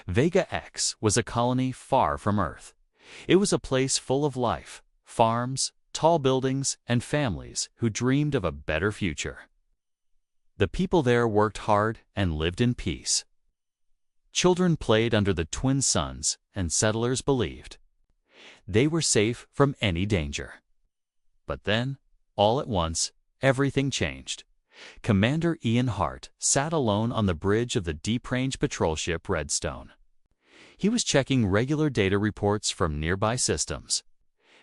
Vega X was a colony far from Earth. It was a place full of life, farms, tall buildings, and families who dreamed of a better future. The people there worked hard and lived in peace. Children played under the twin suns, and settlers believed they were safe from any danger. But then, all at once, everything changed. Commander Ian Hart sat alone on the bridge of the deep-range patrol ship Redstone. He was checking regular data reports from nearby systems.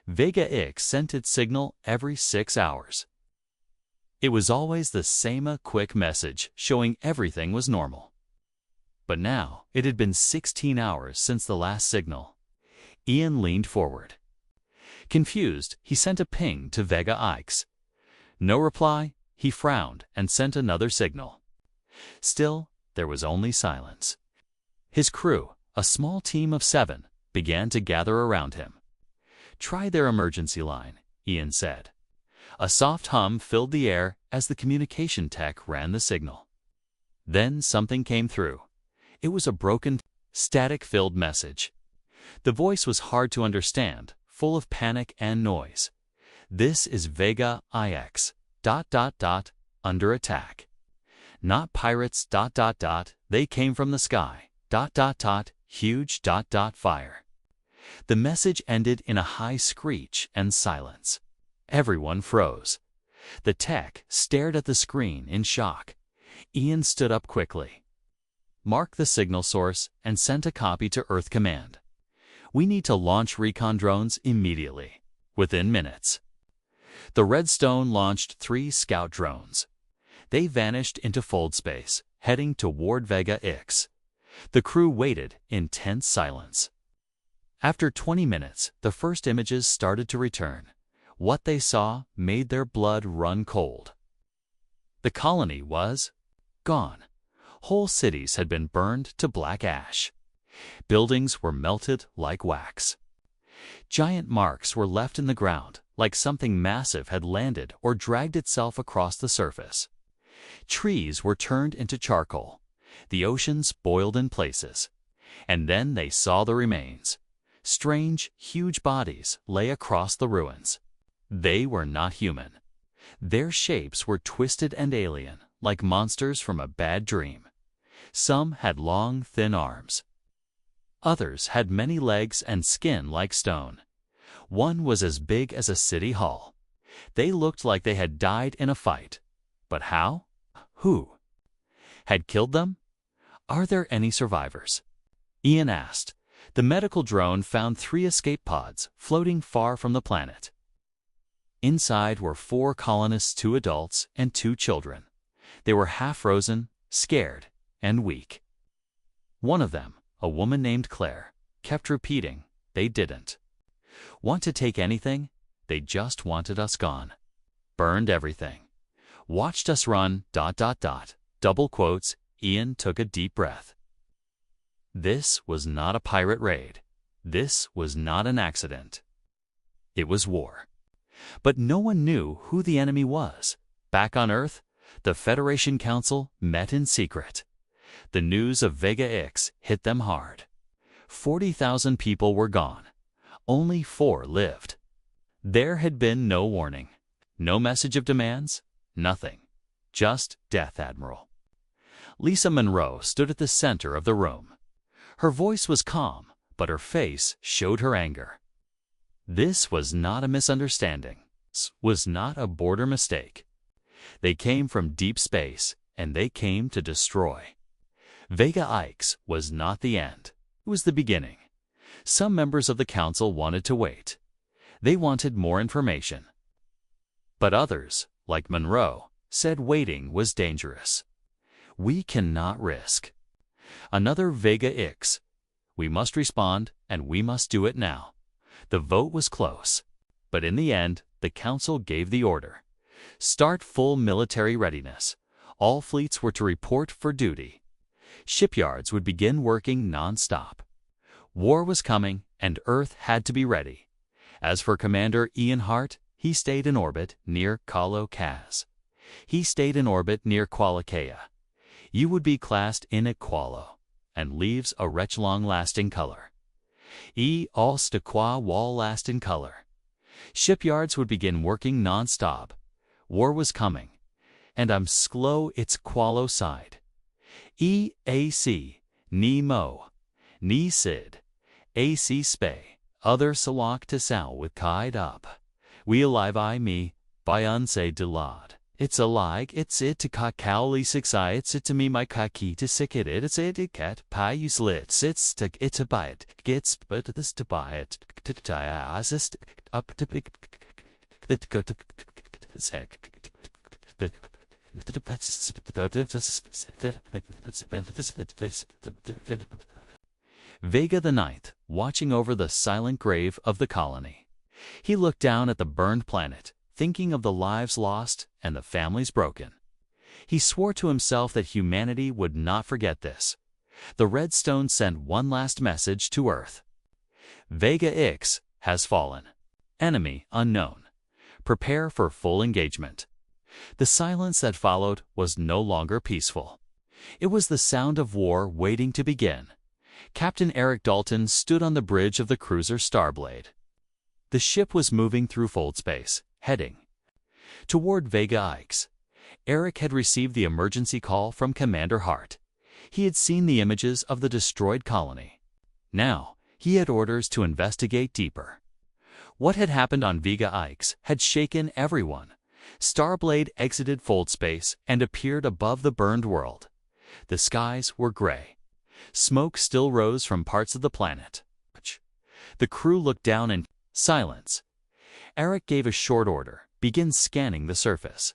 Vega X sent its signal every 6 hours. It was always the same quick message showing everything was normal. But now, it had been 16 hours since the last signal. Ian leaned forward. Confused, he sent a ping to Vega X. No reply. He frowned and sent another signal. Still, there was only silence. His crew, a small team of 7, began to gather around him. "Try their emergency line," Ian said. A soft hum filled the air as the communication tech ran the signal. Then something came through. It was a broken, static-filled message. The voice was hard to understand, full of panic and noise. "This is Vega IX. ... under attack. Not pirates ... they came from the sky ... huge ... fire." The message ended in a high screech and silence. Everyone froze. The tech stared at the screen in shock. Ian stood up quickly, marked the signal source, and sent a copy to Earth Command. "We need to launch recon drones immediately." Within minutes, the Redstone launched 3 scout drones. They vanished into fold space, heading toward Vega X. The crew waited in tense silence. After 20 minutes, the first images started to return. What they saw made their blood run cold. The colony was gone. Whole cities had been burned to black ash. Buildings were melted like wax. Giant marks were left in the ground, like something massive had landed or dragged itself across the surface. Trees were turned into charcoal. The oceans boiled in places. And then they saw the remains. Strange, huge bodies lay across the ruins. They were not human. Their shapes were twisted and alien, like monsters from a bad dream. Some had long, thin arms. Others had many legs and skin like stone. One was as big as a city hall. They looked like they had died in a fight. But how? Who had killed them? Are there any survivors? Ian asked. The medical drone found 3 escape pods floating far from the planet. Inside were 4 colonists, 2 adults, and 2 children. They were half-frozen, scared, and weak. One of them, a woman named Claire, kept repeating, "They didn't want to take anything, they just wanted us gone. Burned everything. Watched us run, ... Double quotes. Ian took a deep breath. This was not a pirate raid. This was not an accident. It was war. But no one knew who the enemy was. Back on Earth, the Federation Council met in secret. The news of Vega X hit them hard. 40,000 people were gone. Only 4 lived. There had been no warning. No message of demands. Nothing. Just death, Admiral. Lisa Monroe stood at the center of the room. Her voice was calm, but her face showed her anger. This was not a misunderstanding. This was not a border mistake. They came from deep space, and they came to destroy. Vega X was not the end. It was the beginning. Some members of the council wanted to wait. They wanted more information. But others, like Monroe, said waiting was dangerous. We cannot risk another Vega X. We must respond, and we must do it now. The vote was close, but in the end, the council gave the order. Start full military readiness. All fleets were to report for duty. Shipyards would begin working non-stop. War was coming, and Earth had to be ready. As for Commander Ian Hart, he stayed in orbit near Kalo Kaz. He stayed in orbit near Qualakea. You would be classed in Equalo. and leaves a wretch long-lasting color. All de qua wall-lasting color. Shipyards would begin working non-stop. War was coming. And I'm slow its qualo side. AC, ni mo, ni sid, AC spay, other salak to sal with kide up. We alive I me, by unse delad. It's a like, it's it to kakao six I, it's it to me my kaki to sick it's it cat, pie you slit, sits to it to buy it, gets but this to buy it, to tie assist up to pick that go to sec. Vega the Ninth, watching over the silent grave of the colony. He looked down at the burned planet, thinking of the lives lost and the families broken. He swore to himself that humanity would not forget this. The Redstone sent one last message to Earth. Vega X has fallen. Enemy unknown. Prepare for full engagement. The silence that followed was no longer peaceful. It was the sound of war waiting to begin. Captain Eric Dalton stood on the bridge of the cruiser Starblade. The ship was moving through fold space, heading toward Vega X. Eric had received the emergency call from Commander Hart. He had seen the images of the destroyed colony. Now, he had orders to investigate deeper. What had happened on Vega X had shaken everyone. Starblade exited fold space and appeared above the burned world. The skies were gray. Smoke still rose from parts of the planet. The crew looked down in silence. Eric gave a short order. Begin scanning the surface.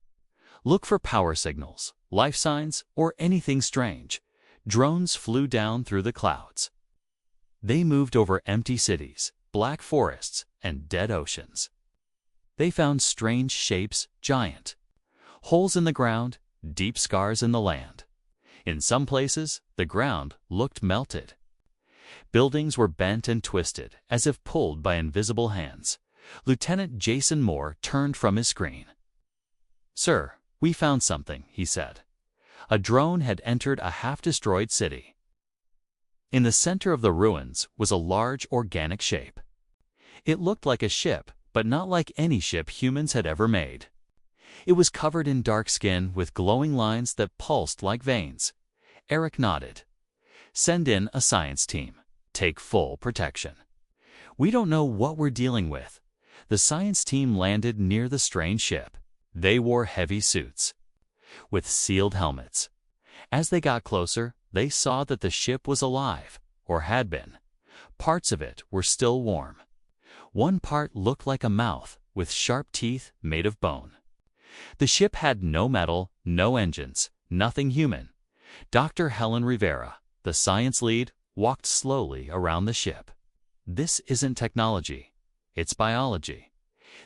Look for power signals, life signs, or anything strange. Drones flew down through the clouds. They moved over empty cities, black forests, and dead oceans. They found strange shapes, giant holes in the ground, deep scars in the land. In some places, the ground looked melted. Buildings were bent and twisted, as if pulled by invisible hands. Lieutenant Jason Moore turned from his screen. "Sir, we found something," he said. A drone had entered a half-destroyed city. In the center of the ruins was a large organic shape. It looked like a ship, but not like any ship humans had ever made. It was covered in dark skin with glowing lines that pulsed like veins. Eric nodded. "Send in a science team. Take full protection. We don't know what we're dealing with." The science team landed near the strange ship. They wore heavy suits with sealed helmets. As they got closer, they saw that the ship was alive, or had been. Parts of it were still warm. One part looked like a mouth with sharp teeth made of bone. The ship had no metal, no engines, nothing human. Dr. Helen Rivera, the science lead, walked slowly around the ship. "This isn't technology. It's biology.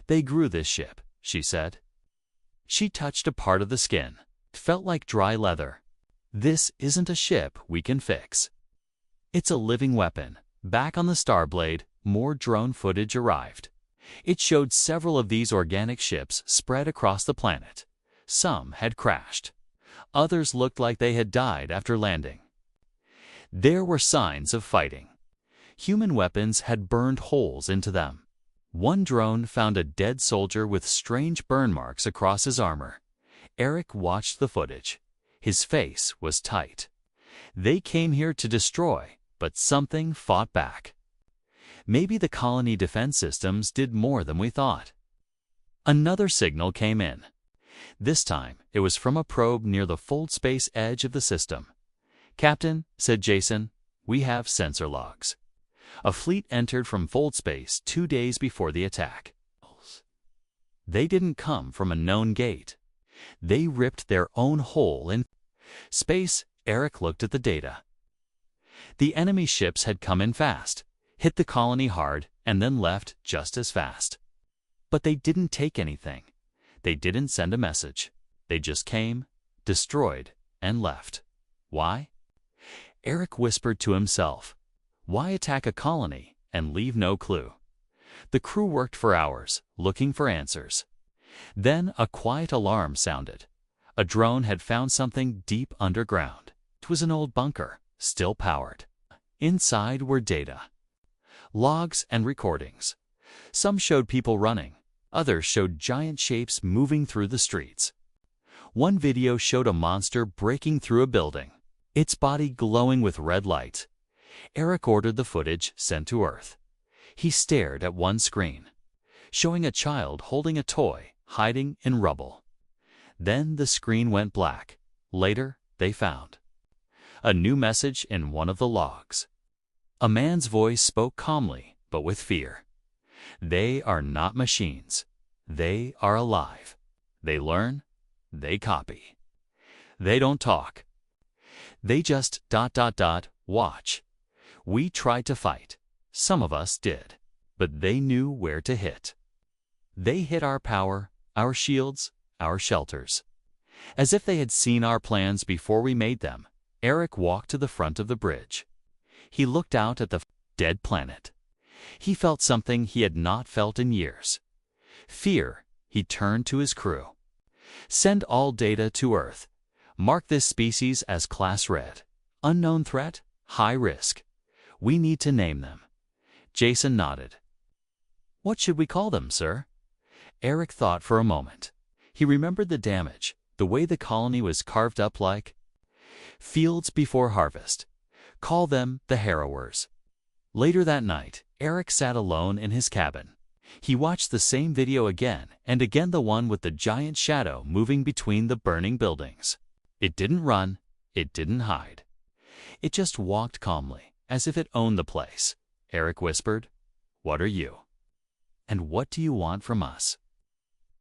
They grew this ship," she said. She touched a part of the skin. It felt like dry leather. "This isn't a ship we can fix. It's a living weapon." Back on the Starblade, more drone footage arrived. It showed several of these organic ships spread across the planet. Some had crashed. Others looked like they had died after landing. There were signs of fighting. Human weapons had burned holes into them. One drone found a dead soldier with strange burn marks across his armor. Eric watched the footage. His face was tight. They came here to destroy, but something fought back. Maybe the colony defense systems did more than we thought. Another signal came in. This time, it was from a probe near the fold space edge of the system. "Captain," said Jason, "we have sensor logs. A fleet entered from fold space 2 days before the attack. They didn't come from a known gate. They ripped their own hole in space." Eric looked at the data. The enemy ships had come in fast, hit the colony hard, and then left just as fast. But they didn't take anything. They didn't send a message. They just came, destroyed, and left. Why? Eric whispered to himself. Why attack a colony and leave no clue? The crew worked for hours, looking for answers. Then a quiet alarm sounded. A drone had found something deep underground. It was an old bunker, still powered. Inside were data, logs and recordings. Some showed people running, others showed giant shapes moving through the streets. One video showed a monster breaking through a building, its body glowing with red light. Eric ordered the footage sent to Earth. He stared at one screen, showing a child holding a toy, hiding in rubble. Then the screen went black. Later, they found a new message in one of the logs. A man's voice spoke calmly, but with fear. They are not machines. They are alive. They learn. They copy. They don't talk. They just ... watch. We tried to fight. Some of us did. But they knew where to hit. They hit our power, our shields, our shelters. As if they had seen our plans before we made them, Eric walked to the front of the bridge. He looked out at the dead planet. He felt something he had not felt in years. Fear. He turned to his crew. Send all data to Earth. Mark this species as Class Red. Unknown threat, high risk. We need to name them. Jason nodded. What should we call them, sir? Eric thought for a moment. He remembered the damage, the way the colony was carved up like fields before harvest. Call them the harrowers. Later that night, Eric sat alone in his cabin. He watched the same video again and again, the one with the giant shadow moving between the burning buildings. It didn't run, it didn't hide. It just walked calmly, as if it owned the place. Eric whispered, "What are you? And what do you want from us?"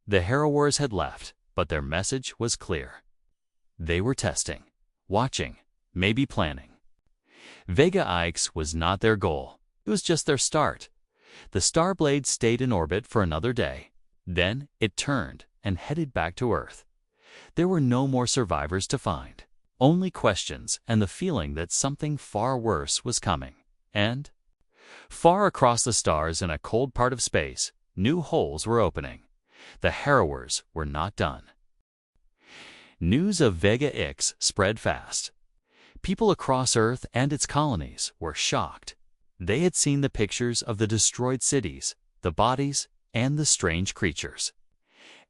The harrowers had left, but their message was clear. They were testing, watching, maybe planning. Vega Ix was not their goal. It was just their start. The Starblade stayed in orbit for another day. Then it turned and headed back to Earth. There were no more survivors to find. Only questions and the feeling that something far worse was coming. And far across the stars in a cold part of space, new holes were opening. The harrowers were not done. News of Vega Ix spread fast. People across Earth and its colonies were shocked. They had seen the pictures of the destroyed cities, the bodies, and the strange creatures.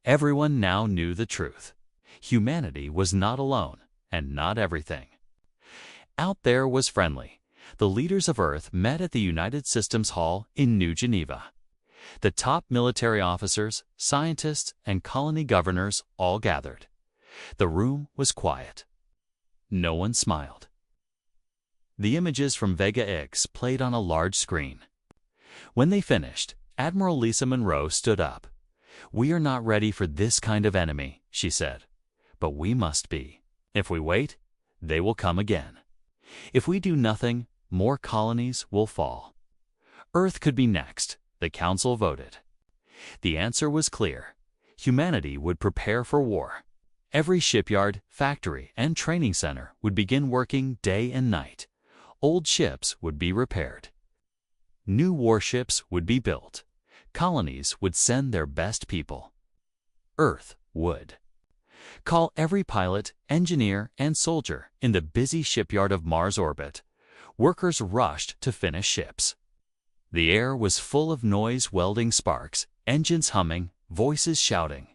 Everyone now knew the truth. Humanity was not alone, and not everything. Out there was friendly. The leaders of Earth met at the United Systems Hall in New Geneva. The top military officers, scientists, and colony governors all gathered. The room was quiet. No one smiled. The images from Vega Ix played on a large screen. When they finished, Admiral Lisa Monroe stood up. "We are not ready for this kind of enemy," she said. "But we must be. If we wait, they will come again. If we do nothing, more colonies will fall." Earth could be next, the Council voted. The answer was clear. Humanity would prepare for war. Every shipyard, factory, and training center would begin working day and night. Old ships would be repaired. New warships would be built. Colonies would send their best people. Earth would call every pilot, engineer, and soldier in the busy shipyard of Mars orbit. Workers rushed to finish ships. The air was full of noise, welding sparks, engines humming, voices shouting.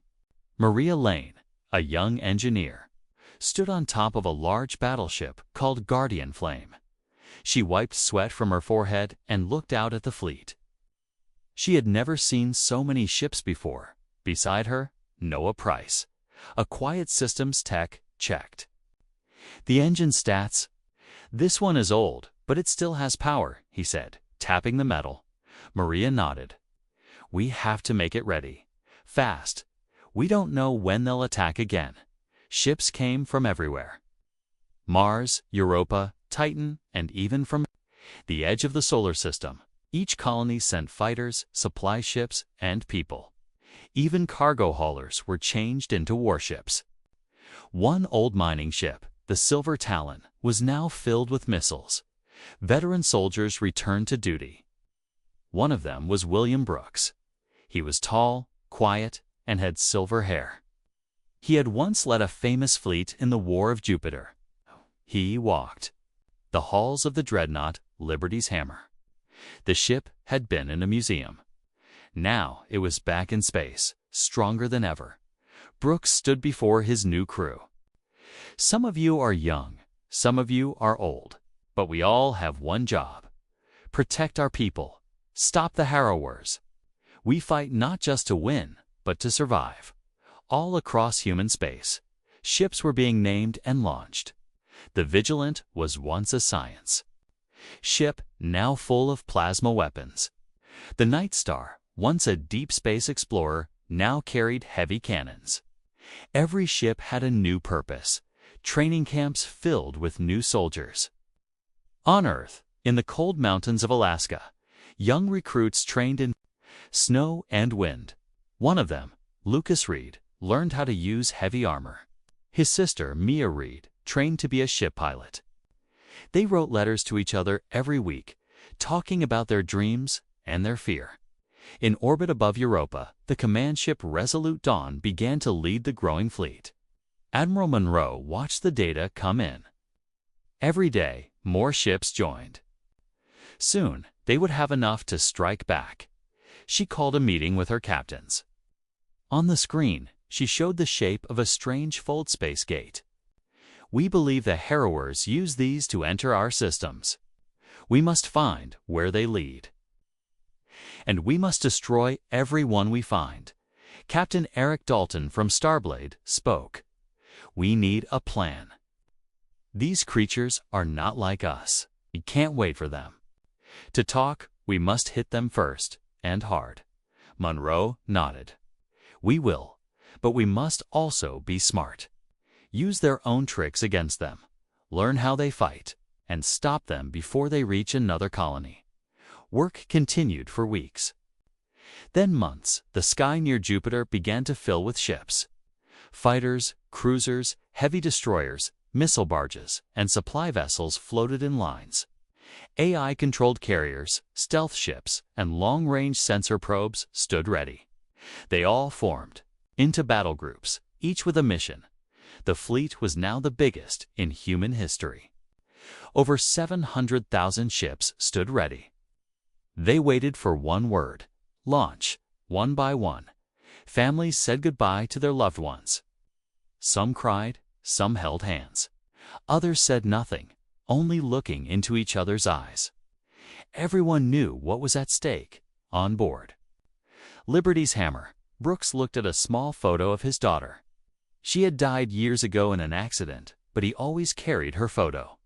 Maria Lane, a young engineer, stood on top of a large battleship called Guardian Flame. She wiped sweat from her forehead and looked out at the fleet. She had never seen so many ships before. Beside her, Noah Price, a quiet systems tech, checked. "The engine stats. This one is old, but it still has power," he said, tapping the metal. Maria nodded. "We have to make it ready. Fast. We don't know when they'll attack again." Ships came from everywhere. Mars, Europa, Titan, and even from the edge of the solar system. Each colony sent fighters, supply ships, and people. Even cargo haulers were changed into warships. One old mining ship, the Silver Talon, was now filled with missiles. Veteran soldiers returned to duty. One of them was William Brooks. He was tall, quiet, and had silver hair. He had once led a famous fleet in the War of Jupiter. He walked the halls of the dreadnought Liberty's Hammer. The ship had been in a museum. Now it was back in space, stronger than ever. Brooks stood before his new crew. Some of you are young, some of you are old, but we all have one job. Protect our people. Stop the harrowers. We fight not just to win, but to survive. All across human space, ships were being named and launched. The Vigilant was once a science. Ship now full of plasma weapons. The Night Star, once a deep space explorer, now carried heavy cannons. Every ship had a new purpose. Training camps filled with new soldiers. On Earth, in the cold mountains of Alaska, young recruits trained in snow and wind. One of them, Lucas Reed, learned how to use heavy armor. His sister, Mia Reed, trained to be a ship pilot. They wrote letters to each other every week, talking about their dreams and their fear. In orbit above Europa, the command ship Resolute Dawn began to lead the growing fleet. Admiral Monroe watched the data come in. Every day, more ships joined. Soon, they would have enough to strike back. She called a meeting with her captains. On the screen, she showed the shape of a strange fold space gate. We believe the harrowers use these to enter our systems. We must find where they lead. And we must destroy every one we find. Captain Eric Dalton from Starblade spoke. We need a plan. These creatures are not like us. We can't wait for them. To talk, we must hit them first, and hard. Monroe nodded. We will, but we must also be smart. Use their own tricks against them. Learn how they fight, and stop them before they reach another colony. Work continued for weeks. Then months, the sky near Jupiter began to fill with ships. Fighters, cruisers, heavy destroyers, missile barges, and supply vessels floated in lines. AI-controlled carriers, stealth ships, and long-range sensor probes stood ready. They all formed into battle groups, each with a mission. The fleet was now the biggest in human history. Over 700,000 ships stood ready. They waited for one word: launch. One by one, families said goodbye to their loved ones. Some cried, some held hands. Others said nothing, only looking into each other's eyes. Everyone knew what was at stake on board. Liberty's Hammer. Brooks looked at a small photo of his daughter. She had died years ago in an accident, but he always carried her photo.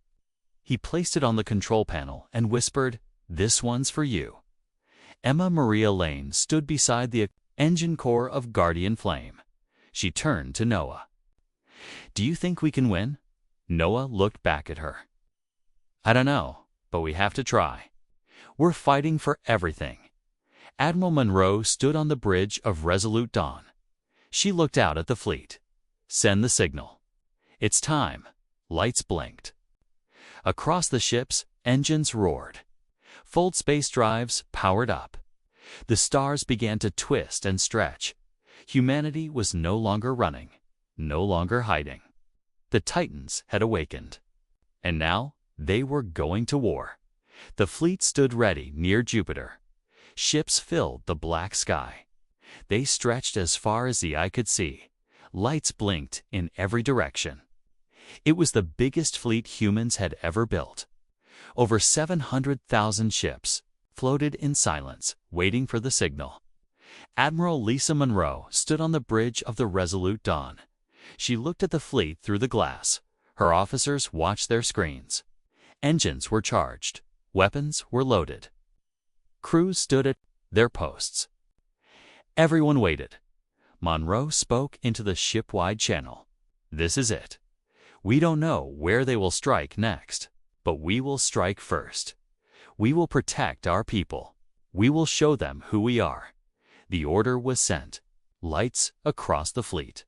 He placed it on the control panel and whispered, "This one's for you." Emma Maria Lane stood beside the engine core of Guardian Flame. She turned to Noah. "Do you think we can win?" Noah looked back at her. "I don't know, but we have to try. We're fighting for everything." Admiral Monroe stood on the bridge of Resolute Dawn. She looked out at the fleet. "Send the signal." "It's time." Lights blinked. Across the ships, engines roared. Fold space drives powered up. The stars began to twist and stretch. Humanity was no longer running, no longer hiding. The Titans had awakened. And now they were going to war. The fleet stood ready near Jupiter. Ships filled the black sky. They stretched as far as the eye could see. Lights blinked in every direction. It was the biggest fleet humans had ever built. Over 700,000 ships floated in silence, waiting for the signal. Admiral Lisa Monroe stood on the bridge of the Resolute Dawn. She looked at the fleet through the glass. Her officers watched their screens. Engines were charged. Weapons were loaded. Crews stood at their posts. Everyone waited. Monroe spoke into the ship-wide channel. "This is it. We don't know where they will strike next, but we will strike first. We will protect our people. We will show them who we are." The order was sent. Lights across the fleet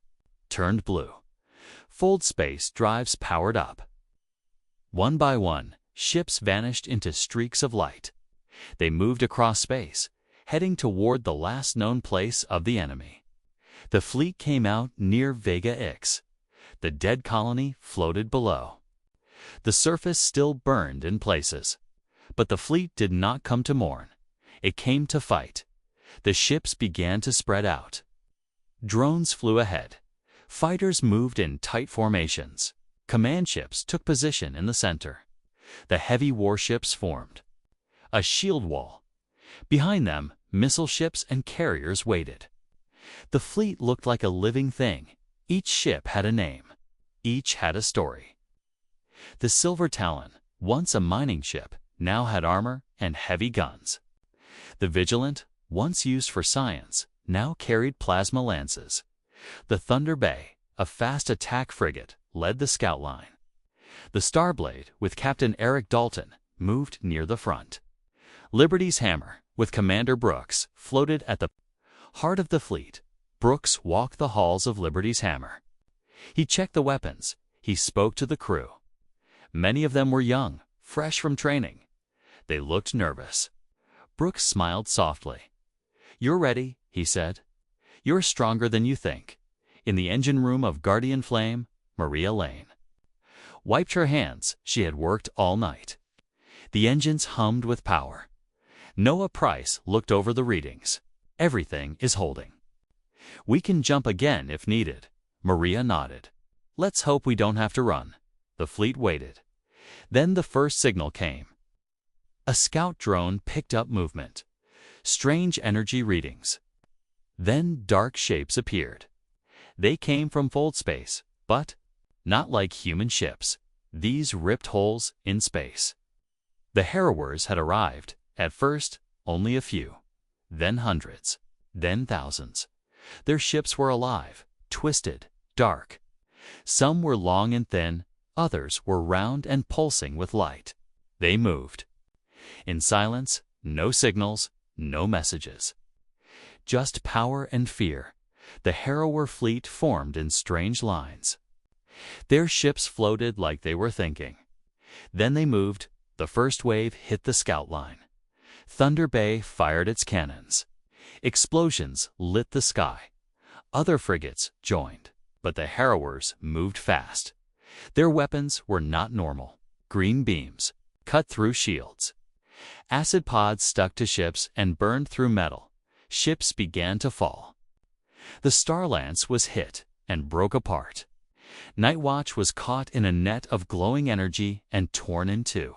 turned blue. Fold space drives powered up. One by one, ships vanished into streaks of light. They moved across space, heading toward the last known place of the enemy. The fleet came out near Vega X. The dead colony floated below. The surface still burned in places. But the fleet did not come to mourn. It came to fight. The ships began to spread out. Drones flew ahead. Fighters moved in tight formations. Command ships took position in the center. The heavy warships formed a shield wall. Behind them, missile ships and carriers waited. The fleet looked like a living thing. Each ship had a name. Each had a story. The Silver Talon, once a mining ship, now had armor and heavy guns. The Vigilant, once used for science, now carried plasma lances. The Thunder Bay, a fast attack frigate, led the scout line. The Starblade, with Captain Eric Dalton, moved near the front. Liberty's Hammer, with Commander Brooks, floated at the heart of the fleet. Brooks walked the halls of Liberty's Hammer. He checked the weapons. He spoke to the crew. Many of them were young, fresh from training. They looked nervous. Brooks smiled softly. "You're ready," he said. "You're stronger than you think." In the engine room of Guardian Flame, Maria Lane wiped her hands. She had worked all night. The engines hummed with power. Noah Price looked over the readings. "Everything is holding. We can jump again if needed." Maria nodded. "Let's hope we don't have to run." The fleet waited. Then the first signal came. A scout drone picked up movement. Strange energy readings. Then dark shapes appeared. They came from fold space, but not like human ships. These ripped holes in space. The Harrowers had arrived. At first, only a few. Then hundreds. Then thousands. Their ships were alive, twisted, dark. Some were long and thin. Others were round and pulsing with light. They moved. In silence, no signals, no messages. Just power and fear. The Harrower fleet formed in strange lines. Their ships floated like they were thinking. Then they moved. The first wave hit the scout line. Thunder Bay fired its cannons. Explosions lit the sky. Other frigates joined, but the Harrowers moved fast. Their weapons were not normal. Green beams cut through shields. Acid pods stuck to ships and burned through metal. Ships began to fall. The Starlance was hit and broke apart. Nightwatch was caught in a net of glowing energy and torn in two.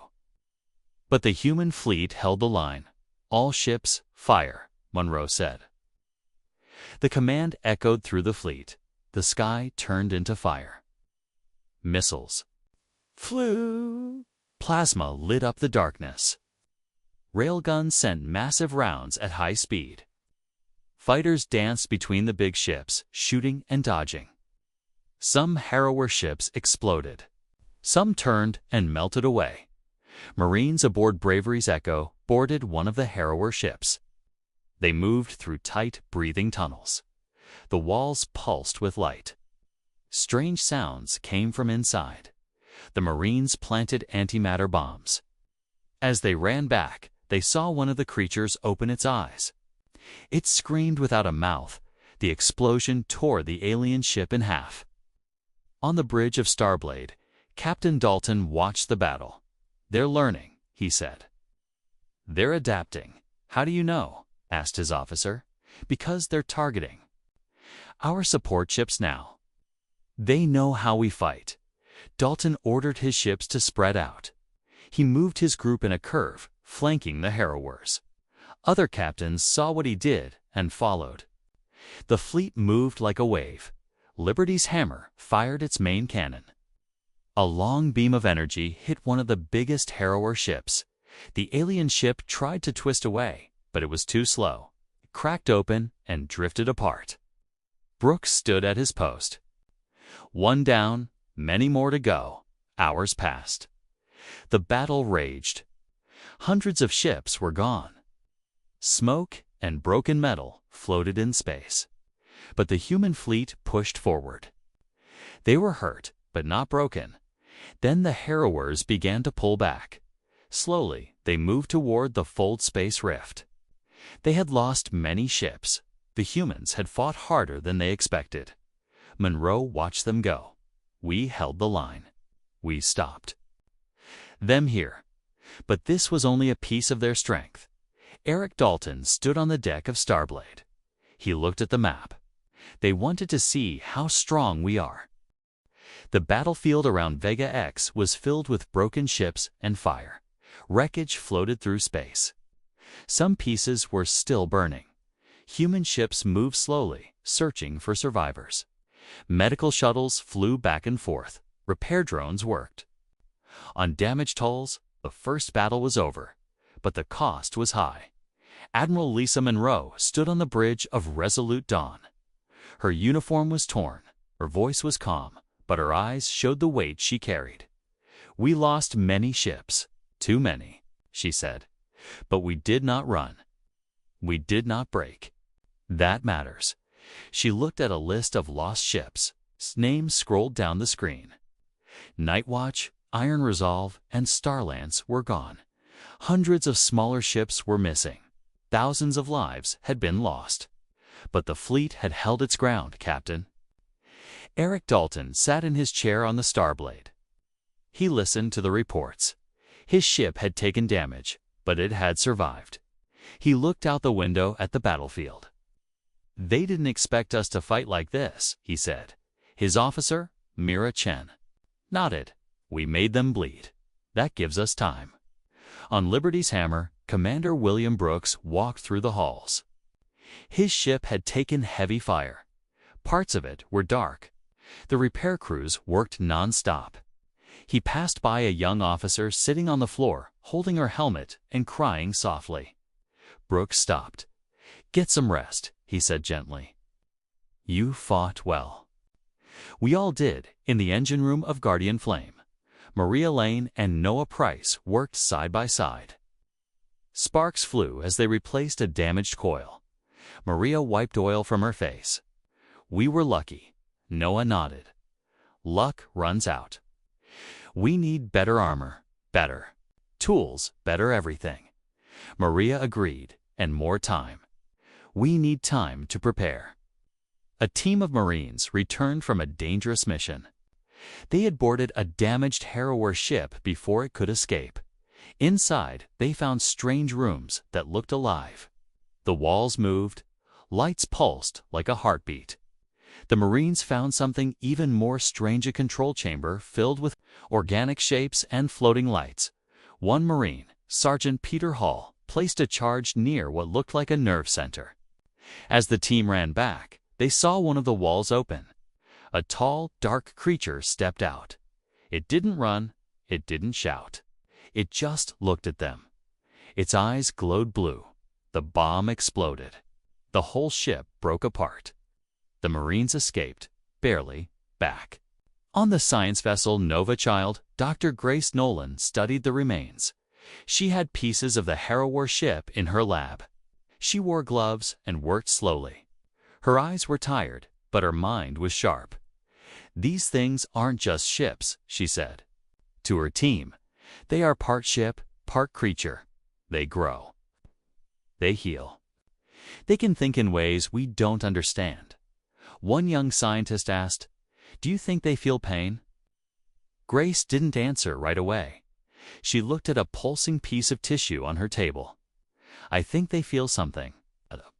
But the human fleet held the line. "All ships, fire," Monroe said. The command echoed through the fleet. The sky turned into fire. Missiles flew. Plasma lit up the darkness. Railguns sent massive rounds at high speed. Fighters danced between the big ships, shooting and dodging. Some Harrower ships exploded. Some turned and melted away. Marines aboard Bravery's Echo boarded one of the Harrower ships. They moved through tight, breathing tunnels. The walls pulsed with light. Strange sounds came from inside. The Marines planted antimatter bombs. As they ran back, they saw one of the creatures open its eyes. It screamed without a mouth. The explosion tore the alien ship in half. On the bridge of Starblade, Captain Dalton watched the battle. "They're learning," he said. "They're adapting." "How do you know?" asked his officer. "Because they're targeting our support ships now. They know how we fight." Dalton ordered his ships to spread out. He moved his group in a curve, flanking the Harrowers. Other captains saw what he did and followed. The fleet moved like a wave. Liberty's Hammer fired its main cannon. A long beam of energy hit one of the biggest Harrower ships. The alien ship tried to twist away, but it was too slow. It cracked open and drifted apart. Brooks stood at his post. One down, many more to go. Hours passed. The battle raged. Hundreds of ships were gone. Smoke and broken metal floated in space. But the human fleet pushed forward. They were hurt, but not broken. Then the Harrowers began to pull back. Slowly, they moved toward the fold space rift. They had lost many ships. The humans had fought harder than they expected. Monroe watched them go. "We held the line. We stopped." Them here. But this was only a piece of their strength. Eric Dalton stood on the deck of Starblade. He looked at the map. They wanted to see how strong we are. The battlefield around Vega X was filled with broken ships and fire. Wreckage floated through space. Some pieces were still burning. Human ships moved slowly, searching for survivors. Medical shuttles flew back and forth. Repair drones worked. On damaged hulls, the first battle was over, but the cost was high. Admiral Lisa Monroe stood on the bridge of Resolute Dawn. Her uniform was torn, her voice was calm, but her eyes showed the weight she carried. "We lost many ships, too many," she said, "but we did not run. We did not break. That matters." She looked at a list of lost ships. Names scrolled down the screen. Nightwatch, Iron Resolve, and Starlance were gone. Hundreds of smaller ships were missing. Thousands of lives had been lost. But the fleet had held its ground, Captain. Eric Dalton sat in his chair on the Starblade. He listened to the reports. His ship had taken damage, but it had survived. He looked out the window at the battlefield. "They didn't expect us to fight like this," he said. His officer, Mira Chen, nodded. "We made them bleed. That gives us time." On Liberty's Hammer, Commander William Brooks walked through the halls. His ship had taken heavy fire. Parts of it were dark. The repair crews worked non-stop. He passed by a young officer sitting on the floor, holding her helmet and crying softly. Brooks stopped. "Get some rest," he said gently. "You fought well." We all did, in the engine room of Guardian Flame. Maria Lane and Noah Price worked side by side. Sparks flew as they replaced a damaged coil. Maria wiped oil from her face. "We were lucky." Noah nodded. "Luck runs out. We need better armor, better tools, better everything." Maria agreed, "and more time. We need time to prepare." A team of Marines returned from a dangerous mission. They had boarded a damaged Harrower ship before it could escape. Inside, they found strange rooms that looked alive. The walls moved. Lights pulsed like a heartbeat. The Marines found something even more strange, a control chamber filled with organic shapes and floating lights. One Marine, Sergeant Peter Hall, placed a charge near what looked like a nerve center. As the team ran back, they saw one of the walls open. A tall, dark creature stepped out. It didn't run, it didn't shout. It just looked at them. Its eyes glowed blue. The bomb exploded. The whole ship broke apart. The Marines escaped, barely, back. On the science vessel Nova Child, Dr. Grace Nolan studied the remains. She had pieces of the Harrower ship in her lab. She wore gloves and worked slowly. Her eyes were tired, but her mind was sharp. "These things aren't just ships," she said. To her team, "They are part ship, part creature. They grow. They heal. They can think in ways we don't understand." One young scientist asked, "Do you think they feel pain?" Grace didn't answer right away. She looked at a pulsing piece of tissue on her table. "I think they feel something,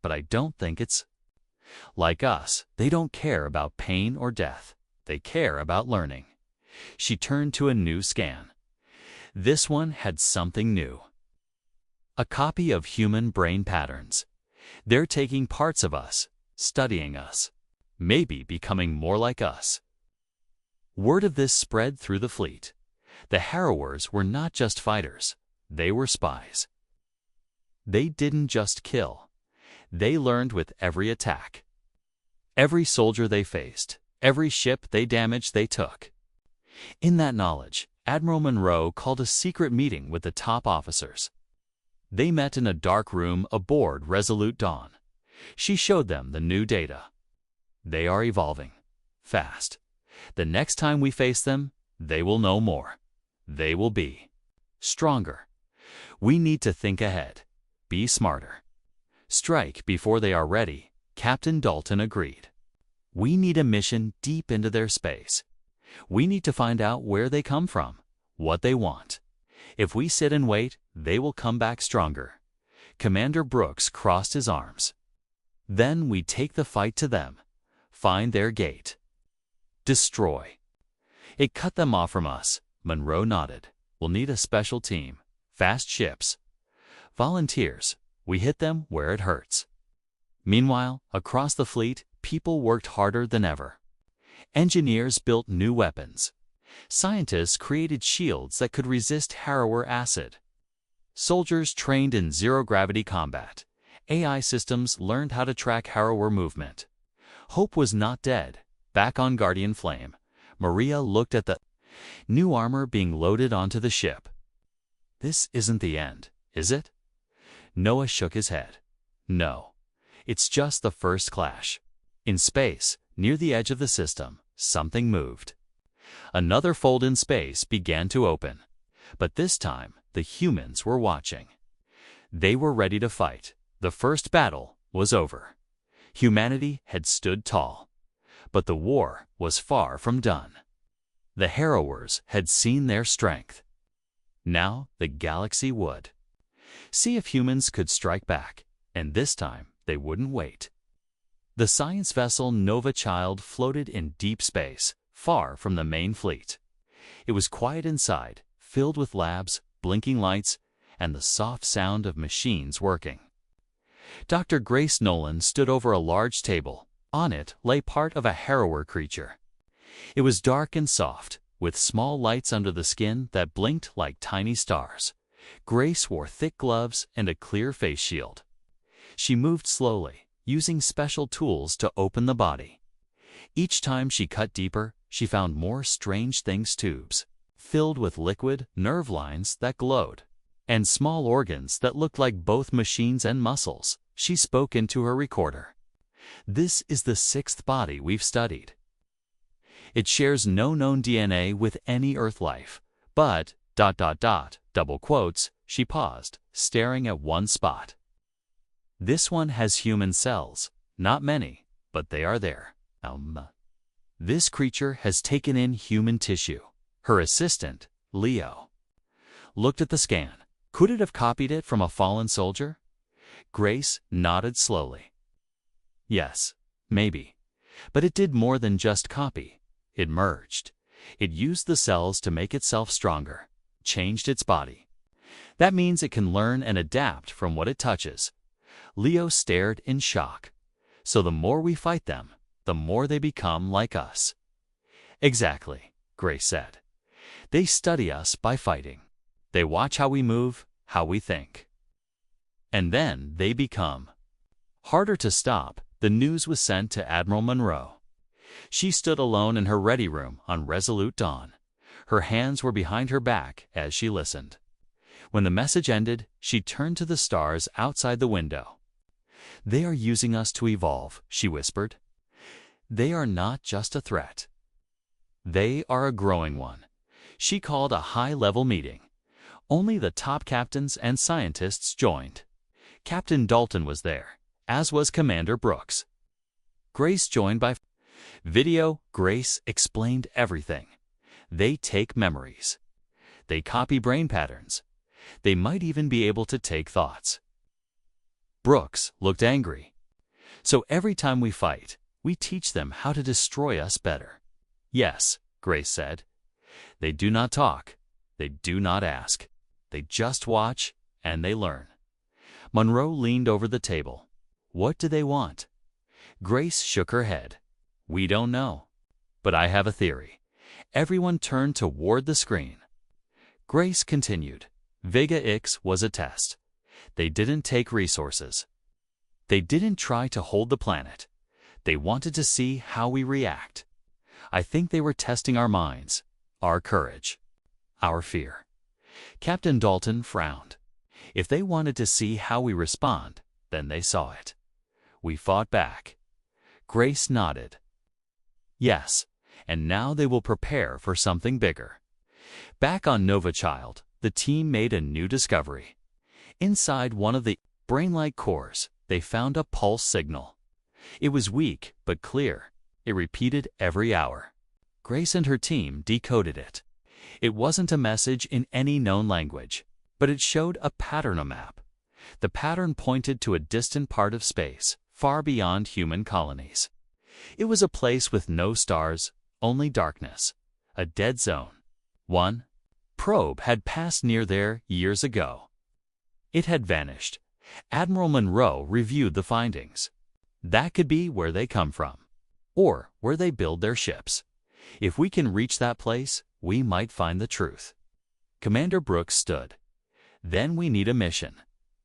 but I don't think it's like us. They don't care about pain or death. They care about learning." She turned to a new scan. This one had something new. A copy of human brain patterns. They're taking parts of us, studying us, maybe becoming more like us. Word of this spread through the fleet. The Harrowers were not just fighters, they were spies. They didn't just kill. They learned with every attack. Every soldier they faced, every ship they damaged, they took. In that knowledge, Admiral Monroe called a secret meeting with the top officers. They met in a dark room aboard Resolute Dawn. She showed them the new data. They are evolving. Fast. The next time we face them, they will know more. They will be stronger. We need to think ahead. Be smarter. Strike before they are ready, Captain Dalton agreed. We need a mission deep into their space. We need to find out where they come from, what they want. If we sit and wait, they will come back stronger. Commander Brooks crossed his arms. Then we take the fight to them. Find their gate. Destroy. It cut them off from us. Monroe nodded. We'll need a special team. Fast ships. Volunteers. We hit them where it hurts. Meanwhile, across the fleet, people worked harder than ever. Engineers built new weapons. Scientists created shields that could resist harrower acid. Soldiers trained in zero-gravity combat. AI systems learned how to track harrower movement. Hope was not dead. Back on Guardian Flame, Maria looked at the new armor being loaded onto the ship. This isn't the end, is it? Noah shook his head. No. It's just the first clash. In space, near the edge of the system, something moved. Another fold in space began to open. But this time, the humans were watching. They were ready to fight. The first battle was over. Humanity had stood tall. But the war was far from done. The harrowers had seen their strength. Now the galaxy would. See if humans could strike back, and this time they wouldn't wait. The science vessel Nova Child floated in deep space, far from the main fleet. It was quiet inside, filled with labs, blinking lights, and the soft sound of machines working. Dr. Grace Nolan stood over a large table. On it lay part of a harrower creature. It was dark and soft, with small lights under the skin that blinked like tiny stars. Grace wore thick gloves and a clear face shield. She moved slowly, using special tools to open the body. Each time she cut deeper, she found more strange things: tubes filled with liquid, nerve lines that glowed, and small organs that looked like both machines and muscles. She spoke into her recorder. This is the sixth body we've studied. It shares no known DNA with any Earth life, but ... double quotes, she paused, staring at one spot. This one has human cells, not many, but they are there. This creature has taken in human tissue. Her assistant, Leo, looked at the scan. Could it have copied it from a fallen soldier? Grace nodded slowly. Yes, maybe. But it did more than just copy. It merged. It used the cells to make itself stronger, changed its body. That means it can learn and adapt from what it touches. Leo stared in shock. So the more we fight them, the more they become like us. Exactly, Grace said. They study us by fighting. They watch how we move, how we think. And then they become. Harder to stop, the news was sent to Admiral Monroe. She stood alone in her ready room on Resolute Dawn. Her hands were behind her back as she listened. When the message ended, she turned to the stars outside the window. They are using us to evolve, she whispered. They are not just a threat. They are a growing one. She called a high-level meeting. Only the top captains and scientists joined. Captain Dalton was there, as was Commander Brooks. Grace joined by video. Grace explained everything. They take memories. They copy brain patterns. They might even be able to take thoughts. Brooks looked angry. So every time we fight, we teach them how to destroy us better. Yes, Grace said. They do not talk. They do not ask. They just watch and they learn. Monroe leaned over the table. What do they want? Grace shook her head. We don't know. But I have a theory. Everyone turned toward the screen. Grace continued. Vega X was a test. They didn't take resources. They didn't try to hold the planet. They wanted to see how we react. I think they were testing our minds, our courage, our fear. Captain Dalton frowned. If they wanted to see how we respond, then they saw it. We fought back. Grace nodded. Yes, and now they will prepare for something bigger. Back on Nova Child, the team made a new discovery. Inside one of the brain-like cores, they found a pulse signal. It was weak but clear. It repeated every hour. Grace and her team decoded it. It wasn't a message in any known language, but it showed a pattern map. The pattern pointed to a distant part of space, far beyond human colonies. It was a place with no stars, only darkness, a dead zone. One probe had passed near there years ago. It had vanished. Admiral Monroe reviewed the findings. That could be where they come from, or where they build their ships. If we can reach that place, we might find the truth. Commander Brooks stood. Then we need a mission,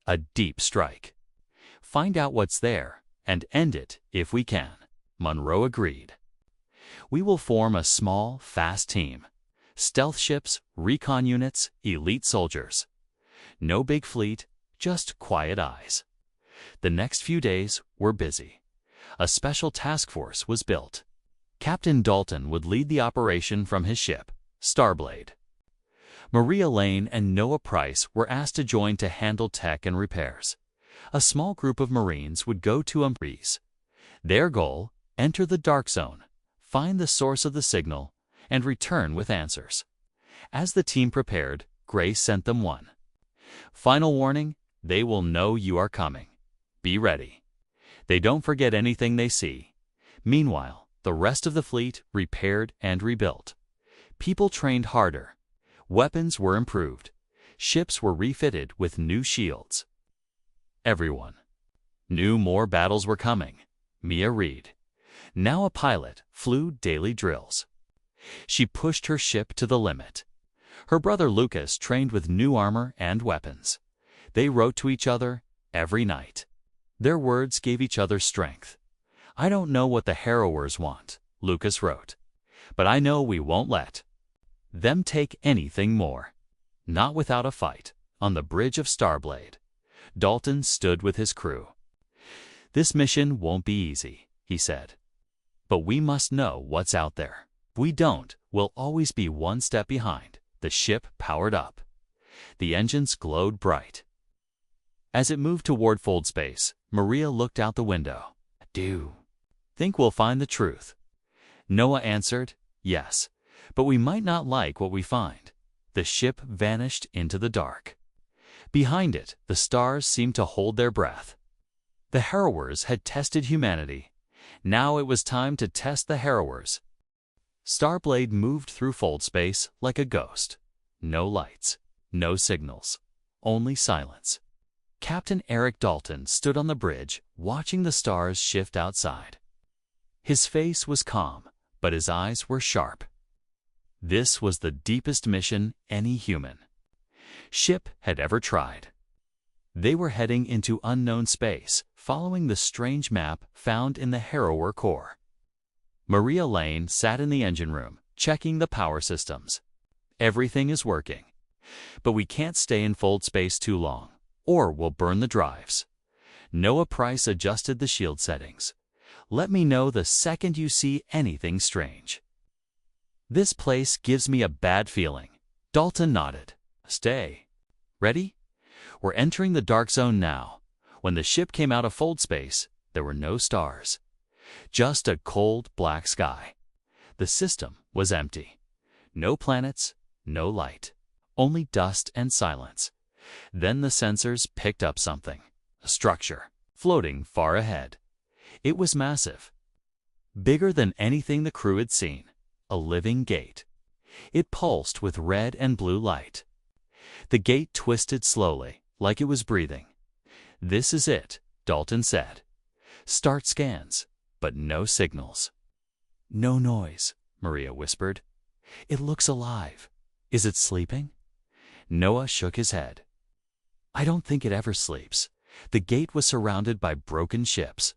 a deep strike. Find out what's there, and end it if we can. Monroe agreed. We will form a small, fast team. Stealth ships, recon units, elite soldiers. No big fleet, just quiet eyes. The next few days were busy. A special task force was built. Captain Dalton would lead the operation from his ship, Starblade. Maria Lane and Noah Price were asked to join to handle tech and repairs. A small group of Marines would go to Umbreeze. Their goal, enter the Dark Zone, find the source of the signal, and return with answers. As the team prepared, Grace sent them one. Final warning, they will know you are coming. Be ready. They don't forget anything they see. Meanwhile, the rest of the fleet repaired and rebuilt. People trained harder. Weapons were improved. Ships were refitted with new shields. Everyone knew more battles were coming. Mia Reed, now a pilot, flew daily drills. She pushed her ship to the limit. Her brother Lucas trained with new armor and weapons. They wrote to each other every night. Their words gave each other strength. "I don't know what the Harrowers want," Lucas wrote, "but I know we won't let them take anything more." Not without a fight. On the bridge of Starblade, Dalton stood with his crew. "This mission won't be easy," he said. "But we must know what's out there. If we don't, we'll always be one step behind." The ship powered up. The engines glowed bright. As it moved toward Fold Space, Maria looked out the window. "Do think we'll find the truth?" Noah answered, "Yes, but we might not like what we find." The ship vanished into the dark. Behind it, the stars seemed to hold their breath. The Harrowers had tested humanity. Now it was time to test the Harrowers. Starblade moved through Fold Space like a ghost. No lights, no signals, only silence. Captain Eric Dalton stood on the bridge, watching the stars shift outside. His face was calm, but his eyes were sharp. This was the deepest mission any human ship had ever tried. They were heading into unknown space, following the strange map found in the Harrower core. Maria Lane sat in the engine room, checking the power systems. "Everything is working, but we can't stay in Fold Space too long, or we'll burn the drives." Noah Price adjusted the shield settings. "Let me know the second you see anything strange." "This place gives me a bad feeling." Dalton nodded. "Stay. Ready? We're entering the Dark Zone now." When the ship came out of Fold Space, there were no stars. Just a cold, black sky. The system was empty. No planets, no light. Only dust and silence. Then the sensors picked up something. A structure, floating far ahead. It was massive. Bigger than anything the crew had seen. A living gate. It pulsed with red and blue light. The gate twisted slowly, like it was breathing. "This is it," Dalton said. "Start scans." But no signals. "No noise," Maria whispered. "It looks alive. Is it sleeping?" Noah shook his head. "I don't think it ever sleeps." The gate was surrounded by broken ships.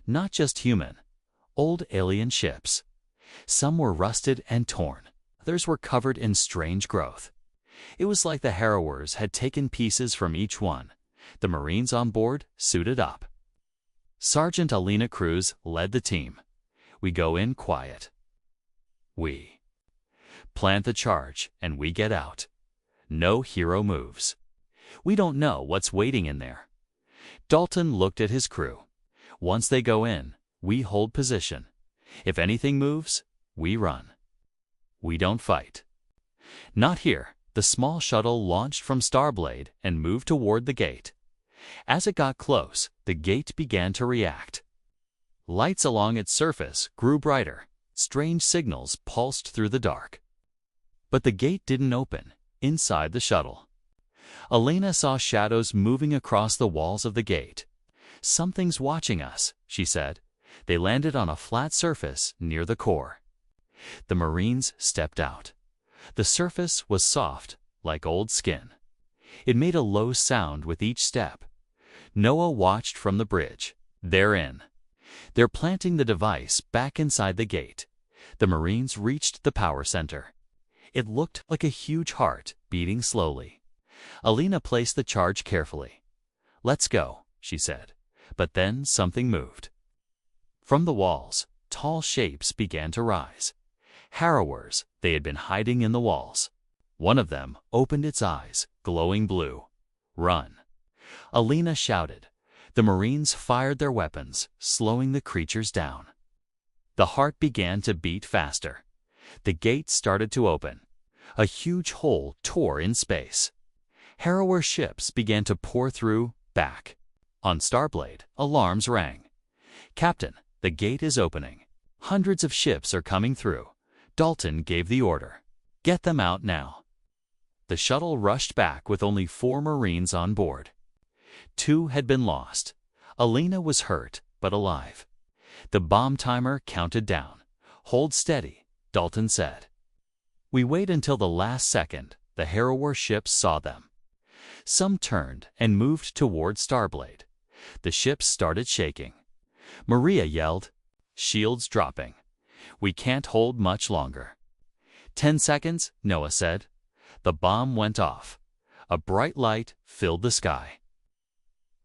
Not just human, old alien ships. Some were rusted and torn. Others were covered in strange growth. It was like the Harrowers had taken pieces from each one. The Marines on board suited up. Sergeant Alina Cruz led the team. "We go in quiet. We plant the charge, and we get out. No hero moves. We don't know what's waiting in there." Dalton looked at his crew. "Once they go in, we hold position. If anything moves, we run. We don't fight." Not here. The small shuttle launched from Starblade and moved toward the gate. As it got close, the gate began to react. Lights along its surface grew brighter. Strange signals pulsed through the dark. But the gate didn't open. Inside the shuttle, Elena saw shadows moving across the walls of the gate. "Something's watching us," she said. They landed on a flat surface near the core. The Marines stepped out. The surface was soft, like old skin. It made a low sound with each step. Noah watched from the bridge. "They're in. They're planting the device back inside the gate." The Marines reached the power center. It looked like a huge heart beating slowly. Elena placed the charge carefully. "Let's go," she said. But then something moved. From the walls, tall shapes began to rise. Harrowers, they had been hiding in the walls. One of them opened its eyes, glowing blue. "Run!" Elena shouted. The Marines fired their weapons, slowing the creatures down. The heart began to beat faster. The gate started to open. A huge hole tore in space. Harrower ships began to pour through, back. On Starblade, alarms rang. "Captain, the gate is opening. Hundreds of ships are coming through." Dalton gave the order. "Get them out now." The shuttle rushed back with only 4 Marines on board. 2 had been lost. Elena was hurt, but alive. The bomb timer counted down. "Hold steady," Dalton said. "We wait until the last second." The Harrower ships saw them. Some turned and moved toward Starblade. The ships started shaking. Maria yelled, "Shields dropping. We can't hold much longer." 10 seconds, Noah said. The bomb went off. A bright light filled the sky.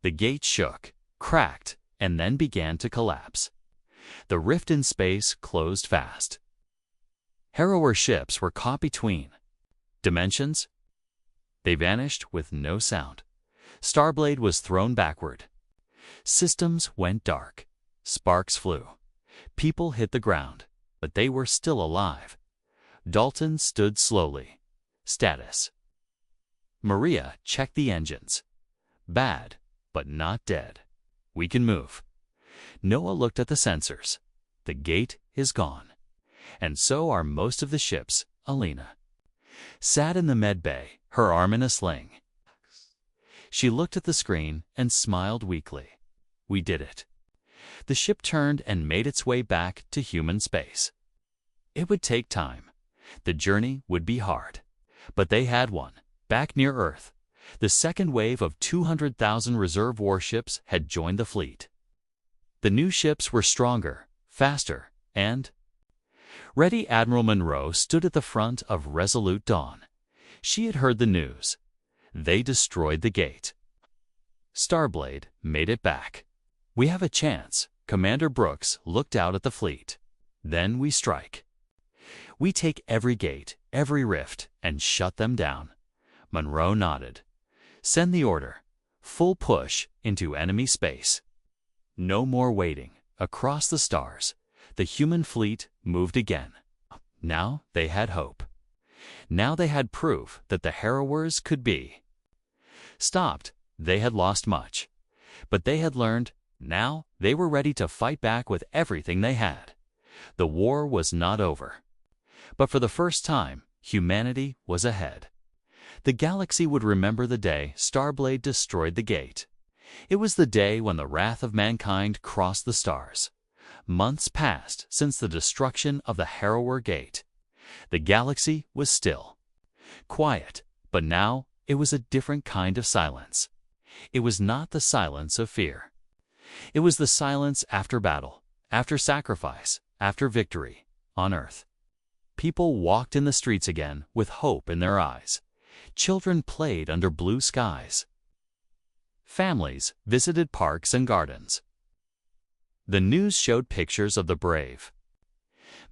The gate shook, cracked, and then began to collapse. The rift in space closed fast. Harrower ships were caught between dimensions. They vanished with no sound. Starblade was thrown backward. Systems went dark. Sparks flew. People hit the ground, but they were still alive. Dalton stood slowly. "Status." Maria checked the engines. "Bad, but not dead. We can move." Noah looked at the sensors. "The gate is gone. And so are most of the ships." Elena sat in the med bay, her arm in a sling. She looked at the screen and smiled weakly. "We did it." The ship turned and made its way back to human space. It would take time. The journey would be hard. But they had won. Back near Earth, the second wave of 200,000 reserve warships had joined the fleet. The new ships were stronger, faster, and ready. Admiral Monroe stood at the front of Resolute Dawn. She had heard the news. They destroyed the gate. Starblade made it back. "We have a chance." Commander Brooks looked out at the fleet. "Then we strike. We take every gate, every rift, and shut them down." Monroe nodded. "Send the order. Full push into enemy space." No more waiting. Across the stars, the human fleet moved again. Now they had hope. Now they had proof that the Harrowers could be stopped. They had lost much, but they had learned. Now they were ready to fight back with everything they had. The war was not over. But for the first time, humanity was ahead. The galaxy would remember the day Starblade destroyed the gate. It was the day when the wrath of mankind crossed the stars. Months passed since the destruction of the Harrower Gate. The galaxy was still. Quiet, but now it was a different kind of silence. It was not the silence of fear. It was the silence after battle, after sacrifice, after victory, on Earth. People walked in the streets again with hope in their eyes. Children played under blue skies. Families visited parks and gardens. The news showed pictures of the brave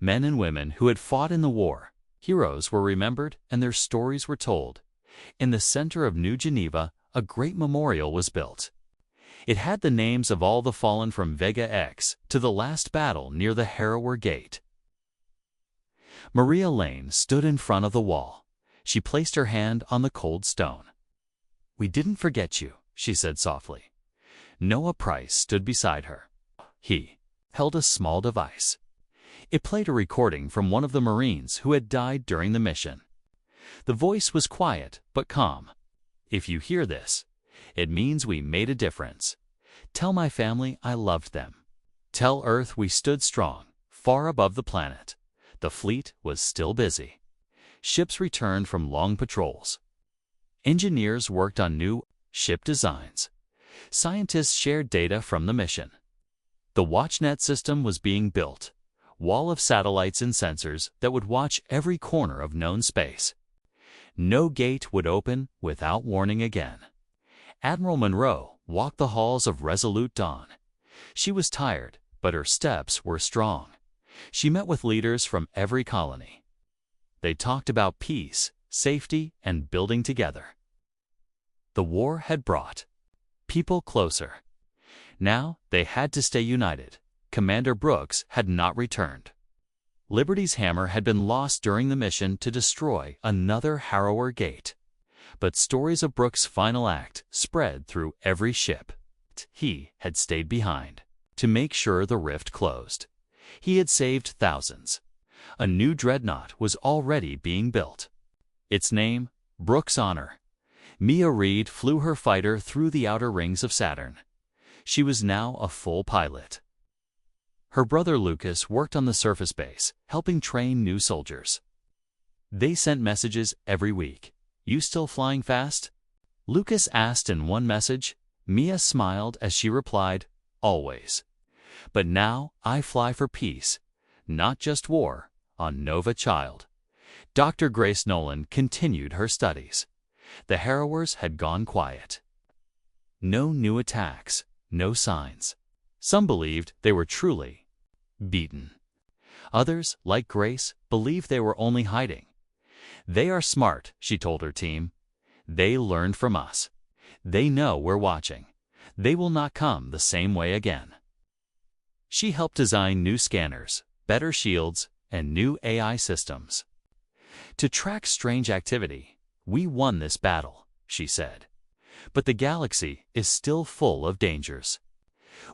men and women who had fought in the war. Heroes were remembered and their stories were told. In the center of New Geneva, a great memorial was built. It had the names of all the fallen from Vega X to the last battle near the Harrower Gate. Maria Lane stood in front of the wall. She placed her hand on the cold stone. "We didn't forget you," she said softly. Noah Price stood beside her. He held a small device. It played a recording from one of the Marines who had died during the mission. The voice was quiet but calm. "If you hear this, it means we made a difference. Tell my family I loved them. Tell Earth we stood strong, far above the planet." The fleet was still busy. Ships returned from long patrols. Engineers worked on new ship designs. Scientists shared data from the mission. The WatchNet system was being built, wall of satellites and sensors that would watch every corner of known space. No gate would open without warning again. Admiral Monroe walked the halls of Resolute Dawn. She was tired, but her steps were strong. She met with leaders from every colony. They talked about peace, safety, and building together. The war had brought people closer. Now they had to stay united. Commander Brooks had not returned. Liberty's hammer had been lost during the mission to destroy another Harrower gate. But stories of Brooks' final act spread through every ship. He had stayed behind to make sure the rift closed. He had saved thousands. A new dreadnought was already being built. Its name, Brooks' Honor. Mia Reed flew her fighter through the outer rings of Saturn. She was now a full pilot. Her brother Lucas worked on the surface base, helping train new soldiers. They sent messages every week. "You still flying fast?" Lucas asked in one message. Mia smiled as she replied, "Always. But now I fly for peace, not just war, on Nova Child." Dr. Grace Nolan continued her studies. The Harrowers had gone quiet. No new attacks, no signs. Some believed they were truly beaten. Others, like Grace, believed they were only hiding. "They are smart," she told her team. "They learned from us. They know we're watching. They will not come the same way again." She helped design new scanners, better shields, and new AI systems. "To track strange activity, we won this battle," she said. "But the galaxy is still full of dangers.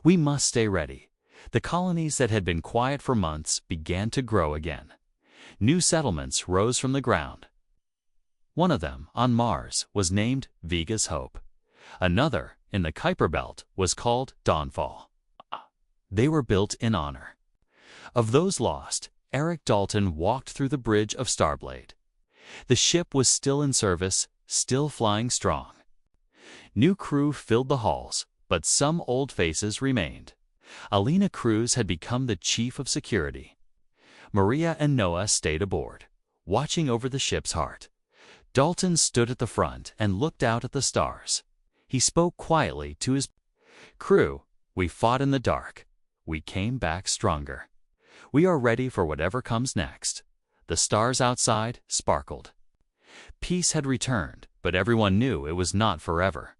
We must stay ready." The colonies that had been quiet for months began to grow again. New settlements rose from the ground. One of them, on Mars, was named Vega's Hope. Another, in the Kuiper Belt, was called Dawnfall. They were built in honor of those lost. Eric Dalton walked through the bridge of Starblade. The ship was still in service, still flying strong. New crew filled the halls, but some old faces remained. Alina Cruz had become the chief of security. Maria and Noah stayed aboard, watching over the ship's heart. Dalton stood at the front and looked out at the stars. He spoke quietly to his crew. "We fought in the dark. We came back stronger. We are ready for whatever comes next." The stars outside sparkled. Peace had returned, but everyone knew it was not forever.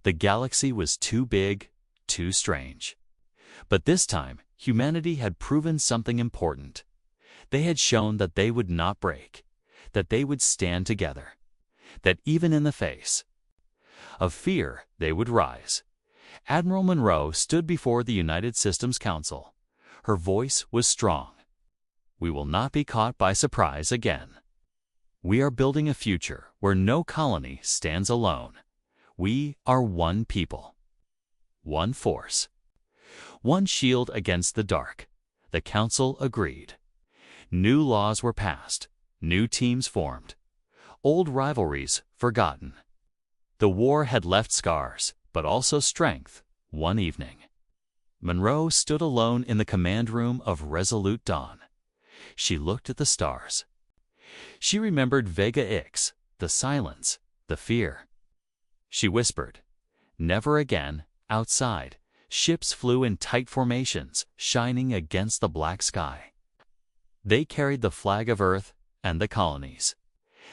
The galaxy was too big, too strange. But this time, humanity had proven something important. They had shown that they would not break, that they would stand together, that even in the face of fear, they would rise. Admiral Monroe stood before the United Systems Council. Her voice was strong. "We will not be caught by surprise again. We are building a future where no colony stands alone. We are one people, one force, one shield against the dark." The council agreed. New laws were passed, new teams formed, old rivalries forgotten. The war had left scars, but also strength. One evening, Monroe stood alone in the command room of Resolute Dawn. She looked at the stars. She remembered Vega Ix, the silence, the fear. She whispered, "Never again." Outside, ships flew in tight formations, shining against the black sky. They carried the flag of Earth and the colonies.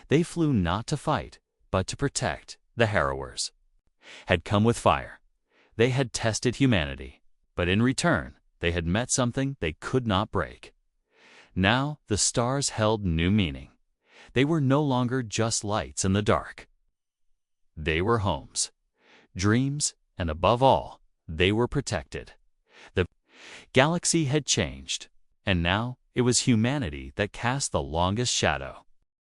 They flew not to fight, but to protect. The Harrowers had come with fire. They had tested humanity, but in return, they had met something they could not break. Now the stars held new meaning. They were no longer just lights in the dark. They were homes, dreams, and above all, they were protected. The galaxy had changed, and now it was humanity that cast the longest shadow.